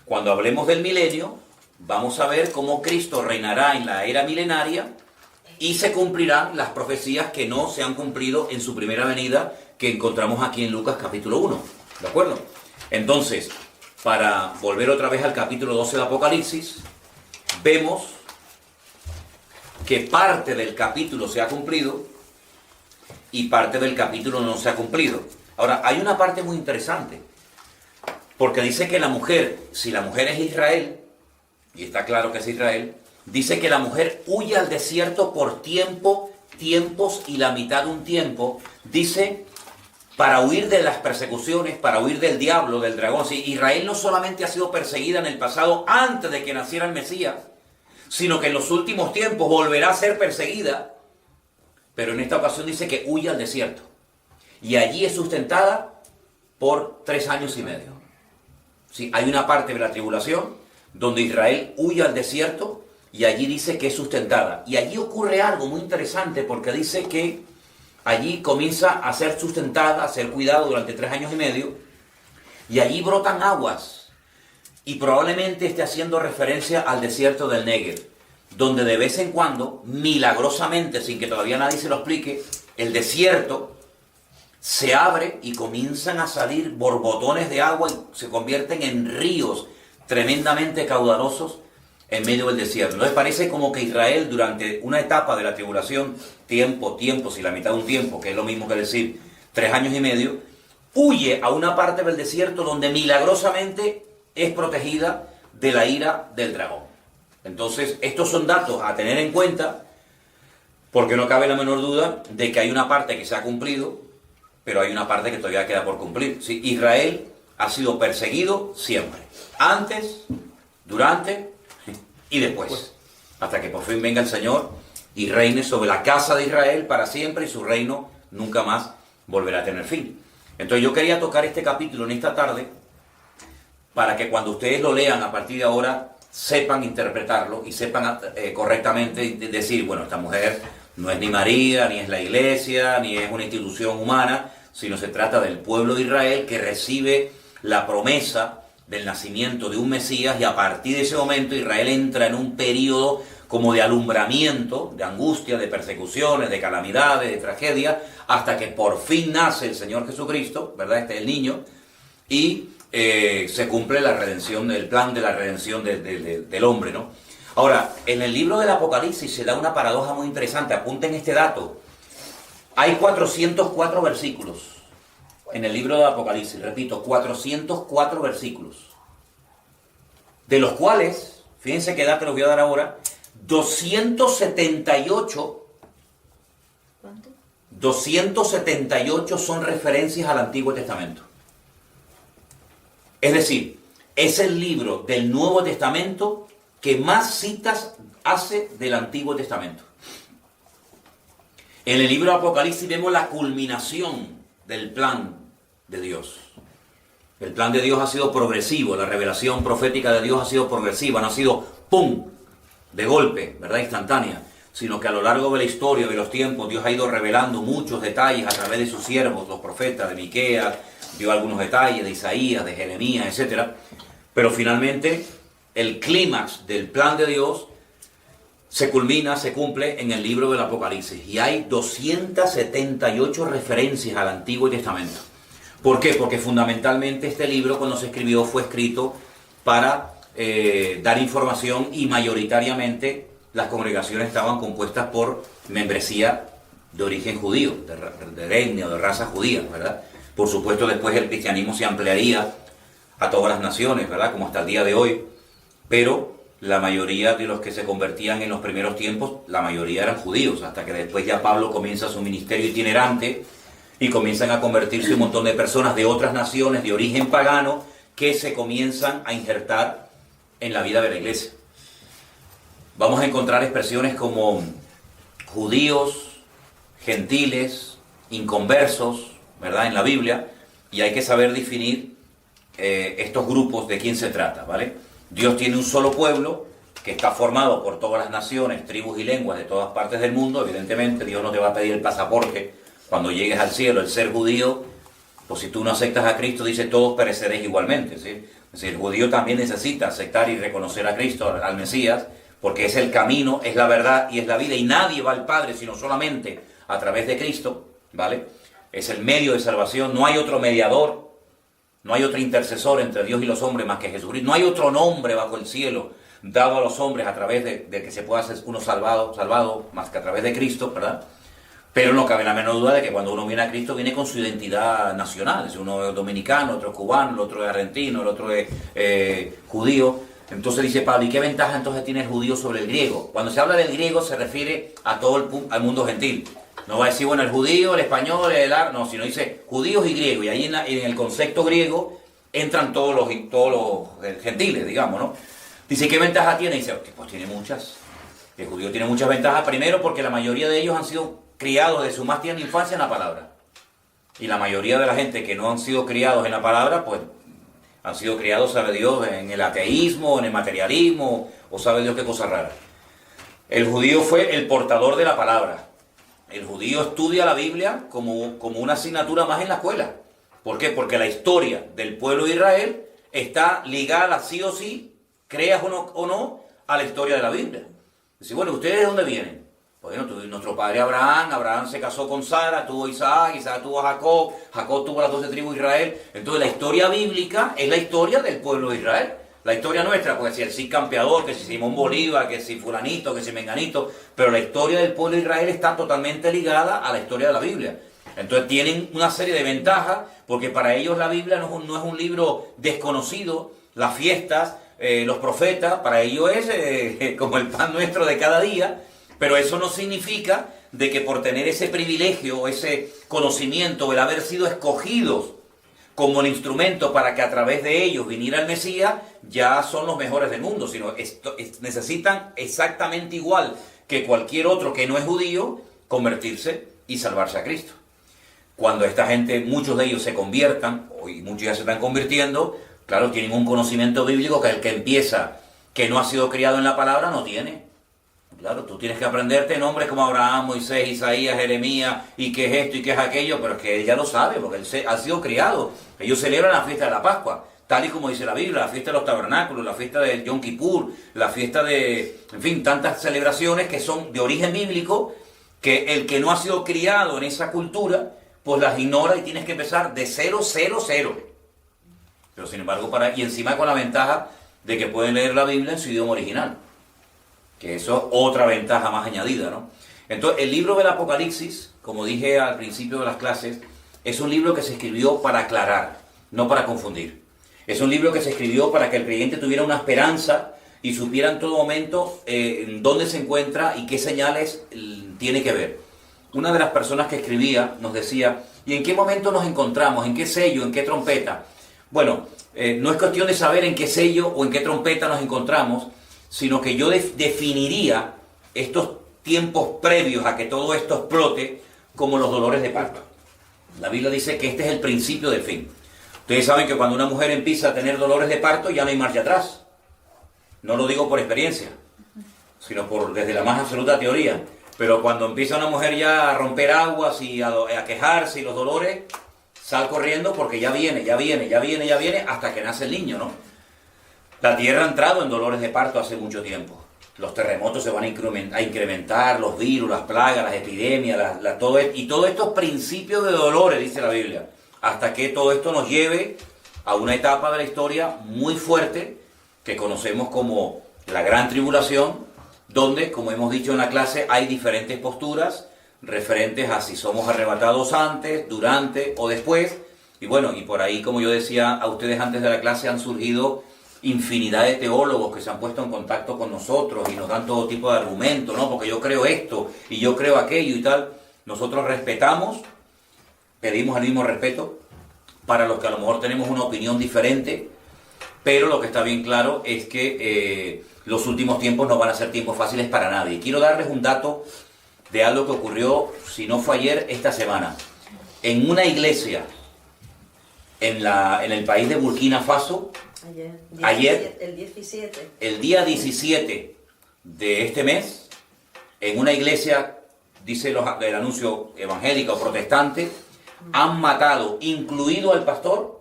Cuando hablemos del milenio, vamos a ver cómo Cristo reinará en la era milenaria y se cumplirán las profecías que no se han cumplido en su primera venida, que encontramos aquí en Lucas capítulo 1. ¿De acuerdo? Entonces, para volver otra vez al capítulo 12 de Apocalipsis, vemos que parte del capítulo se ha cumplido y parte del capítulo no se ha cumplido. Ahora, hay una parte muy interesante, porque dice que la mujer, si la mujer es Israel, y está claro que es Israel, dice que la mujer huye al desierto por tiempos y la mitad de un tiempo, dice, para huir de las persecuciones, para huir del diablo, del dragón. Si Israel no solamente ha sido perseguida en el pasado antes de que naciera el Mesías, sino que en los últimos tiempos volverá a ser perseguida, pero en esta ocasión dice que huye al desierto. Y allí es sustentada por 3 años y medio. Sí, hay una parte de la tribulación donde Israel huye al desierto y allí dice que es sustentada. Y allí ocurre algo muy interesante, porque dice que allí comienza a ser sustentada, a ser cuidada durante 3 años y medio, y allí brotan aguas. Y probablemente esté haciendo referencia al desierto del Negev, donde de vez en cuando, milagrosamente, sin que todavía nadie se lo explique, el desierto se abre y comienzan a salir borbotones de agua y se convierten en ríos tremendamente caudalosos, en medio del desierto. Entonces parece como que Israel durante una etapa de la tribulación, tiempos y la mitad de un tiempo, que es lo mismo que decir 3 años y medio, huye a una parte del desierto donde milagrosamente es protegida de la ira del dragón. Entonces estos son datos a tener en cuenta, porque no cabe la menor duda de que hay una parte que se ha cumplido, pero hay una parte que todavía queda por cumplir. ¿Sí? Israel ha sido perseguido siempre, antes, durante y después, hasta que por fin venga el Señor y reine sobre la casa de Israel para siempre, y su reino nunca más volverá a tener fin. Entonces yo quería tocar este capítulo en esta tarde para que cuando ustedes lo lean a partir de ahora sepan interpretarlo y sepan correctamente decir, bueno, esta mujer no es ni María, ni es la iglesia, ni es una institución humana, sino se trata del pueblo de Israel que recibe la promesa del nacimiento de un Mesías, y a partir de ese momento Israel entra en un periodo como de alumbramiento, de angustia, de persecuciones, de calamidades, de tragedia, hasta que por fin nace el Señor Jesucristo, ¿verdad? Este es el niño, y se cumple la redención, el plan de la redención del hombre, ¿no? Ahora, en el libro del Apocalipsis se da una paradoja muy interesante. Apunten este dato. Hay 404 versículos en el libro del Apocalipsis. Repito, 404 versículos. De los cuales, fíjense qué dato les voy a dar ahora, 278. ¿Cuánto? 278 son referencias al Antiguo Testamento. Es decir, es el libro del Nuevo Testamento que más citas hace del Antiguo Testamento. En el libro de Apocalipsis vemos la culminación del plan de Dios. El plan de Dios ha sido progresivo, la revelación profética de Dios ha sido progresiva, no ha sido ¡pum!, de golpe, ¿verdad?, instantánea, sino que a lo largo de la historia, de los tiempos, Dios ha ido revelando muchos detalles a través de sus siervos, los profetas, de Miqueas, dio algunos detalles de Isaías, de Jeremías, etc. Pero finalmente el clímax del plan de Dios se culmina, se cumple en el libro del Apocalipsis. Y hay 278 referencias al Antiguo Testamento. ¿Por qué? Porque fundamentalmente este libro, cuando se escribió, fue escrito para dar información, y mayoritariamente las congregaciones estaban compuestas por membresía de origen judío, de etnia o de raza judía, ¿verdad? Por supuesto, después el cristianismo se ampliaría a todas las naciones, ¿verdad?, como hasta el día de hoy, pero la mayoría de los que se convertían en los primeros tiempos, la mayoría eran judíos, hasta que después ya Pablo comienza su ministerio itinerante y comienzan a convertirse un montón de personas de otras naciones de origen pagano que se comienzan a injertar en la vida de la iglesia. Vamos a encontrar expresiones como judíos, gentiles, inconversos, ¿verdad?, en la Biblia, y hay que saber definir estos grupos de quién se trata, ¿vale? Dios tiene un solo pueblo que está formado por todas las naciones, tribus y lenguas de todas partes del mundo. Evidentemente Dios no te va a pedir el pasaporte cuando llegues al cielo, el ser judío, pues si tú no aceptas a Cristo, dice, todos pereceréis igualmente, ¿sí? Es decir, el judío también necesita aceptar y reconocer a Cristo, al Mesías, porque es el camino, es la verdad y es la vida, y nadie va al Padre sino solamente a través de Cristo, ¿vale? Es el medio de salvación, no hay otro mediador, no hay otro intercesor entre Dios y los hombres más que Jesucristo, no hay otro nombre bajo el cielo dado a los hombres a través de que se pueda ser uno salvado más que a través de Cristo, ¿verdad? Pero no cabe la menor duda de que cuando uno viene a Cristo viene con su identidad nacional, es uno es dominicano, otro es cubano, el otro es argentino, el otro es judío. Entonces dice Pablo, ¿y qué ventaja entonces tiene el judío sobre el griego? Cuando se habla del griego se refiere a todo al mundo gentil. No va a decir, bueno, el judío, el español, el árabe, no, sino dice judíos y griegos. Y ahí en el concepto griego entran todos los gentiles, digamos, ¿no? Dice, ¿qué ventaja tiene? Dice, pues tiene muchas. El judío tiene muchas ventajas, primero porque la mayoría de ellos han sido criados de su más tierna infancia en la palabra. Y la mayoría de la gente que no han sido criados en la palabra, pues han sido criados, sabe Dios, en el ateísmo, en el materialismo, o sabe Dios qué cosa rara. El judío fue el portador de la palabra. El judío estudia la Biblia como una asignatura más en la escuela. ¿Por qué? Porque la historia del pueblo de Israel está ligada sí o sí, creas o no, a la historia de la Biblia. Dice, bueno, ¿ustedes de dónde vienen? Bueno, nuestro padre Abraham se casó con Sara, tuvo Isaac tuvo a Jacob tuvo las 12 tribus de Israel. Entonces la historia bíblica es la historia del pueblo de Israel. La historia nuestra, pues si el Cid Campeador, que si Simón Bolívar, que si fulanito, que si menganito, pero la historia del pueblo de Israel está totalmente ligada a la historia de la Biblia. Entonces tienen una serie de ventajas, porque para ellos la Biblia no es un libro desconocido, las fiestas, los profetas, para ellos es como el pan nuestro de cada día, pero eso no significa de que por tener ese privilegio, ese conocimiento, el haber sido escogidos como el instrumento para que a través de ellos viniera el Mesías, ya son los mejores del mundo, sino necesitan exactamente igual que cualquier otro que no es judío, convertirse y salvarse a Cristo. Cuando esta gente, muchos de ellos se conviertan, y muchos ya se están convirtiendo, claro, tienen un conocimiento bíblico que el que empieza, que no ha sido criado en la palabra, no tiene. Claro, tú tienes que aprenderte nombres como Abraham, Moisés, Isaías, Jeremías, y qué es esto y qué es aquello, pero es que él ya lo sabe, porque él ha sido criado. Ellos celebran la fiesta de la Pascua, tal y como dice la Biblia, la fiesta de los tabernáculos, la fiesta del Yom Kippur, la fiesta de, en fin, tantas celebraciones que son de origen bíblico, que el que no ha sido criado en esa cultura, pues las ignora y tienes que empezar de 0. Pero sin embargo, y encima con la ventaja de que pueden leer la Biblia en su idioma original, que eso es otra ventaja más añadida, ¿no? Entonces, el libro del Apocalipsis, como dije al principio de las clases, es un libro que se escribió para aclarar, no para confundir. Es un libro que se escribió para que el creyente tuviera una esperanza y supiera en todo momento dónde se encuentra y qué señales tiene que ver. Una de las personas que escribía nos decía, ¿y en qué momento nos encontramos? ¿En qué sello? ¿En qué trompeta? Bueno, no es cuestión de saber en qué sello o en qué trompeta nos encontramos, sino que yo definiría estos tiempos previos a que todo esto explote como los dolores de parto. La Biblia dice que este es el principio del fin. Ustedes saben que cuando una mujer empieza a tener dolores de parto ya no hay marcha atrás. No lo digo por experiencia, sino desde la más absoluta teoría. Pero cuando empieza una mujer ya a romper aguas y a quejarse y los dolores, sal corriendo porque ya viene, hasta que nace el niño, ¿no? La tierra ha entrado en dolores de parto hace mucho tiempo. Los terremotos se van a incrementar, los virus, las plagas, las epidemias, todos estos principios de dolores, dice la Biblia, hasta que todo esto nos lleve a una etapa de la historia muy fuerte que conocemos como la Gran Tribulación, donde, como hemos dicho en la clase, hay diferentes posturas referentes a si somos arrebatados antes, durante o después. Y bueno, y por ahí, como yo decía a ustedes antes de la clase, han surgido infinidad de teólogos que se han puesto en contacto con nosotros y nos dan todo tipo de argumentos, ¿no? Porque yo creo esto y yo creo aquello y tal. Nosotros respetamos, pedimos el mismo respeto para los que a lo mejor tenemos una opinión diferente, pero lo que está bien claro es que los últimos tiempos no van a ser tiempos fáciles para nadie. Quiero darles un dato de algo que ocurrió, si no fue ayer, esta semana. En una iglesia en el país de Burkina Faso, el día 17 de este mes, en una iglesia, dice el anuncio evangélico o protestante, han matado, incluido al pastor,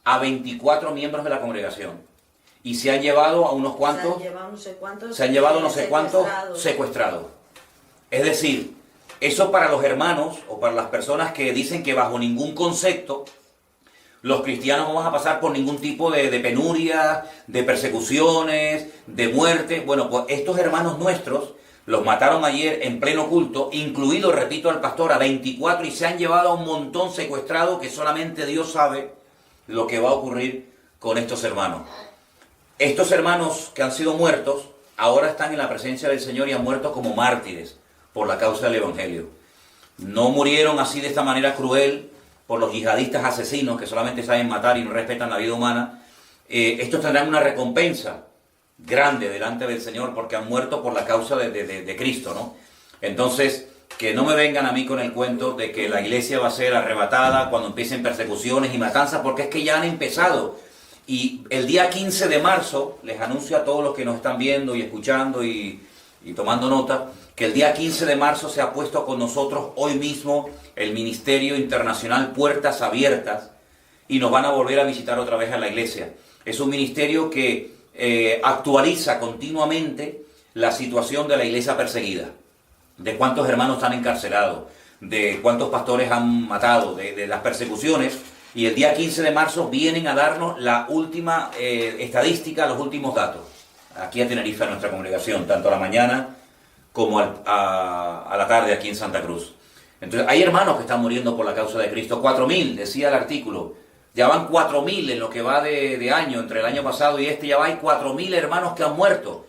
a 24 miembros de la congregación. Y se han llevado a unos cuantos, se han llevado no sé cuántos secuestrados. Es decir, eso para los hermanos o para las personas que dicen que bajo ningún concepto los cristianos no vamos a pasar por ningún tipo de penuria, de persecuciones, de muerte. Bueno, pues estos hermanos nuestros los mataron ayer en pleno culto, incluido, repito, al pastor, a 24, y se han llevado a un montón secuestrado que solamente Dios sabe lo que va a ocurrir con estos hermanos. Estos hermanos que han sido muertos, ahora están en la presencia del Señor y han muerto como mártires por la causa del Evangelio. No murieron así de esta manera cruel por los yihadistas asesinos que solamente saben matar y no respetan la vida humana. Estos tendrán una recompensa grande delante del Señor porque han muerto por la causa de Cristo, ¿no? Entonces, que no me vengan a mí con el cuento de que la iglesia va a ser arrebatada cuando empiecen persecuciones y matanzas, porque es que ya han empezado. Y el día 15 de marzo, les anuncio a todos los que nos están viendo y escuchando y tomando nota, que el día 15 de marzo se ha puesto con nosotros hoy mismo el Ministerio Internacional Puertas Abiertas y nos van a volver a visitar otra vez a la iglesia. Es un ministerio que actualiza continuamente la situación de la iglesia perseguida, de cuántos hermanos están encarcelados, de cuántos pastores han matado, de las persecuciones, Y el día 15 de marzo vienen a darnos la última estadística, los últimos datos. Aquí a Tenerife, a nuestra congregación, tanto a la mañana como a la tarde aquí en Santa Cruz. Entonces, hay hermanos que están muriendo por la causa de Cristo. 4.000, decía el artículo. Ya van 4.000 en lo que va de año, entre el año pasado y este, ya hay 4.000 hermanos que han muerto.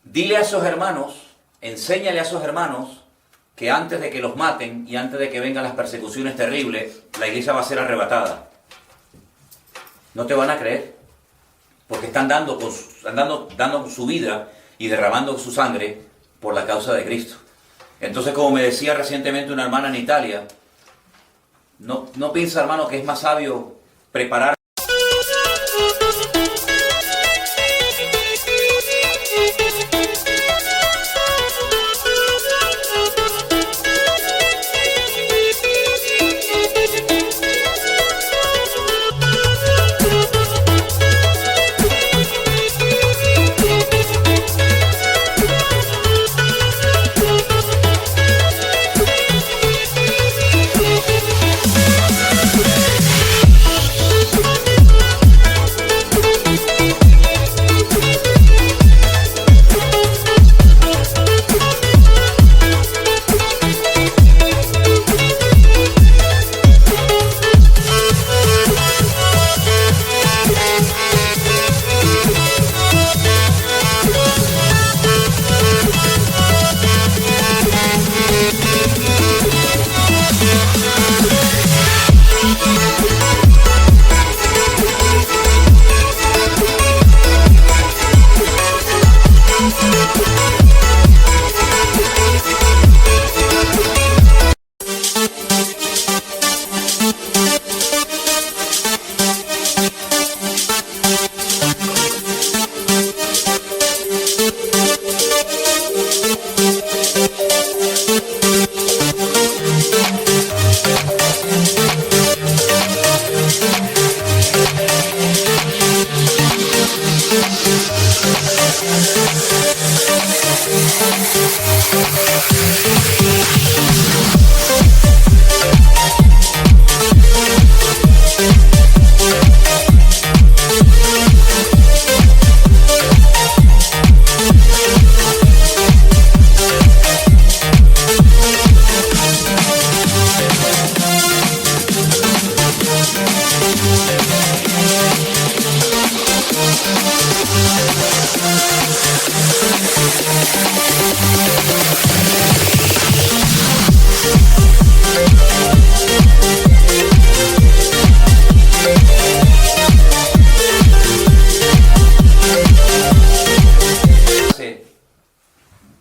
Dile a esos hermanos, enséñale a esos hermanos que antes de que los maten y antes de que vengan las persecuciones terribles, la iglesia va a ser arrebatada. No te van a creer, porque están dando su vida y derramando su sangre por la causa de Cristo. Entonces, como me decía recientemente una hermana en Italia, no piensa, hermano, que es más sabio preparar.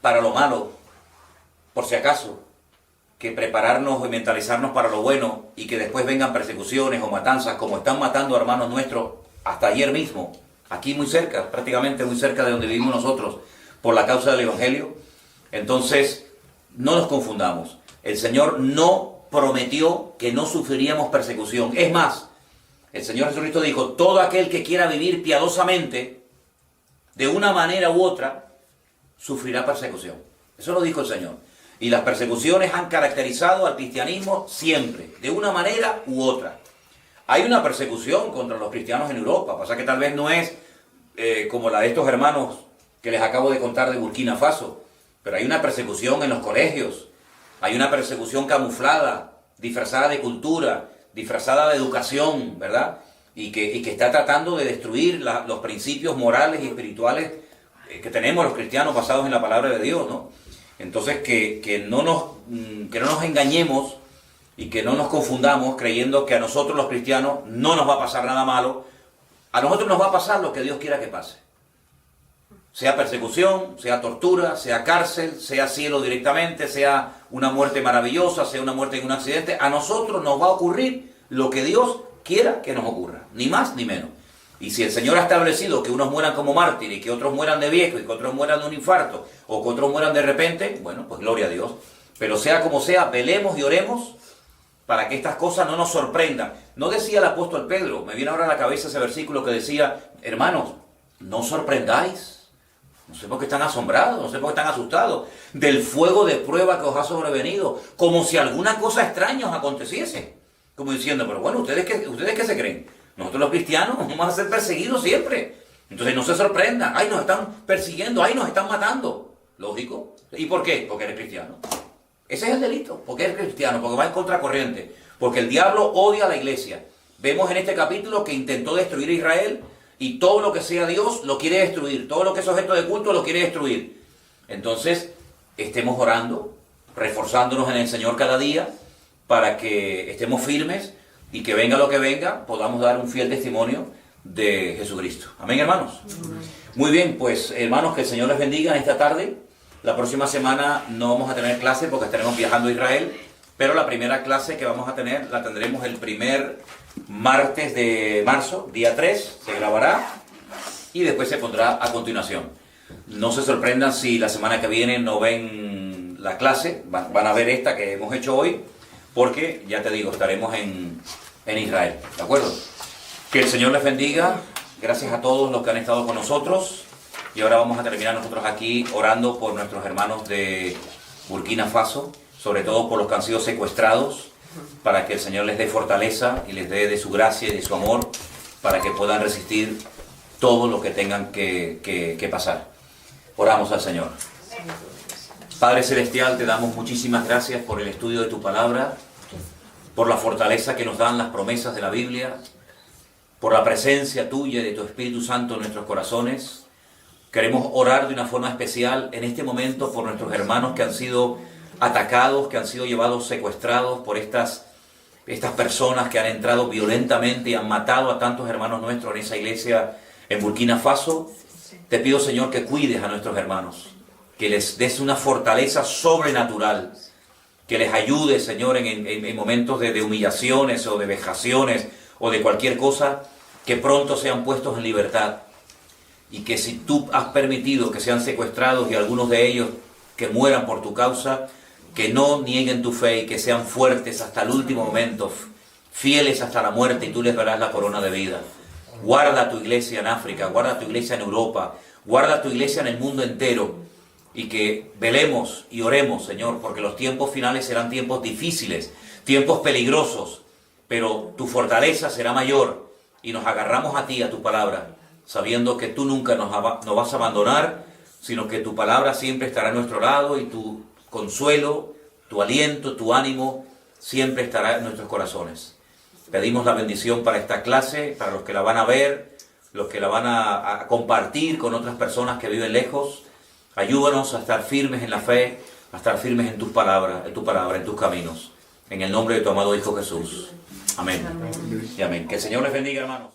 Para lo malo, por si acaso, que prepararnos y mentalizarnos para lo bueno y que después vengan persecuciones o matanzas, como están matando a hermanos nuestros hasta ayer mismo, aquí muy cerca, prácticamente muy cerca de donde vivimos nosotros, por la causa del Evangelio. Entonces, no nos confundamos. El Señor no prometió que no sufriríamos persecución. Es más, el Señor Jesucristo dijo, todo aquel que quiera vivir piadosamente, de una manera u otra, sufrirá persecución. Eso lo dijo el Señor. Y las persecuciones han caracterizado al cristianismo siempre, de una manera u otra. Hay una persecución contra los cristianos en Europa, pasa que tal vez no es como la de estos hermanos que les acabo de contar de Burkina Faso, pero hay una persecución en los colegios, hay una persecución camuflada, disfrazada de cultura, disfrazada de educación, ¿verdad? Y que está tratando de destruir los principios morales y espirituales que tenemos los cristianos basados en la palabra de Dios, ¿no? Entonces que no nos engañemos y que no nos confundamos creyendo que a nosotros los cristianos no nos va a pasar nada malo. A nosotros nos va a pasar lo que Dios quiera que pase. Sea persecución, sea tortura, sea cárcel, sea cielo directamente, sea una muerte maravillosa, sea una muerte en un accidente. A nosotros nos va a ocurrir lo que Dios quiera que nos ocurra, ni más ni menos. Y si el Señor ha establecido que unos mueran como mártires, y que otros mueran de viejo, y que otros mueran de un infarto, o que otros mueran de repente, bueno, pues gloria a Dios. Pero sea como sea, velemos y oremos para que estas cosas no nos sorprendan. No decía el apóstol Pedro, me viene ahora a la cabeza ese versículo que decía, hermanos, no os sorprendáis, no sé por qué están asombrados, no sé por qué están asustados, del fuego de prueba que os ha sobrevenido, como si alguna cosa extraña os aconteciese. Como diciendo, pero bueno, ¿ustedes qué se creen? Nosotros los cristianos vamos a ser perseguidos siempre. Entonces no se sorprendan. Ay, nos están persiguiendo, ay, nos están matando. Lógico. ¿Y por qué? Porque eres cristiano. Ese es el delito, porque eres cristiano, porque va en contracorriente. Porque el diablo odia a la iglesia. Vemos en este capítulo que intentó destruir a Israel y todo lo que sea Dios lo quiere destruir. Todo lo que es objeto de culto lo quiere destruir. Entonces, estemos orando, reforzándonos en el Señor cada día para que estemos firmes y que venga lo que venga, podamos dar un fiel testimonio de Jesucristo. Amén, hermanos. Muy bien, pues hermanos, que el Señor les bendiga en esta tarde. La próxima semana no vamos a tener clase porque estaremos viajando a Israel, pero la primera clase que vamos a tener la tendremos el primer martes de marzo, día 3, se grabará y después se pondrá a continuación. No se sorprendan si la semana que viene no ven la clase, van a ver esta que hemos hecho hoy, porque ya te digo, estaremos en Israel, ¿de acuerdo? Que el Señor les bendiga, gracias a todos los que han estado con nosotros, y ahora vamos a terminar nosotros aquí orando por nuestros hermanos de Burkina Faso, sobre todo por los que han sido secuestrados, para que el Señor les dé fortaleza y les dé de su gracia y de su amor, para que puedan resistir todo lo que tengan que pasar. Oramos al Señor. Padre Celestial, te damos muchísimas gracias por el estudio de tu palabra, por la fortaleza que nos dan las promesas de la Biblia, por la presencia tuya y de tu Espíritu Santo en nuestros corazones. Queremos orar de una forma especial en este momento por nuestros hermanos que han sido atacados, que han sido llevados secuestrados por estas personas que han entrado violentamente y han matado a tantos hermanos nuestros en esa iglesia en Burkina Faso. Te pido, Señor, que cuides a nuestros hermanos, que les des una fortaleza sobrenatural, que les ayude, Señor, en momentos de humillaciones o de vejaciones o de cualquier cosa, que pronto sean puestos en libertad. Y que si tú has permitido que sean secuestrados y algunos de ellos que mueran por tu causa, que no nieguen tu fe y que sean fuertes hasta el último momento, fieles hasta la muerte, y tú les darás la corona de vida. Guarda tu iglesia en África, guarda tu iglesia en Europa, guarda tu iglesia en el mundo entero, y que velemos y oremos, Señor, porque los tiempos finales serán tiempos difíciles, tiempos peligrosos, pero tu fortaleza será mayor, y nos agarramos a ti, a tu palabra, sabiendo que tú nunca nos vas a abandonar, sino que tu palabra siempre estará a nuestro lado, y tu consuelo, tu aliento, tu ánimo, siempre estará en nuestros corazones. Pedimos la bendición para esta clase, para los que la van a ver, los que la van a compartir con otras personas que viven lejos. Ayúdanos a estar firmes en la fe, a estar firmes en tu palabra, en tus caminos. En el nombre de tu amado Hijo Jesús. Amén. Y amén. Que el Señor les bendiga, hermanos.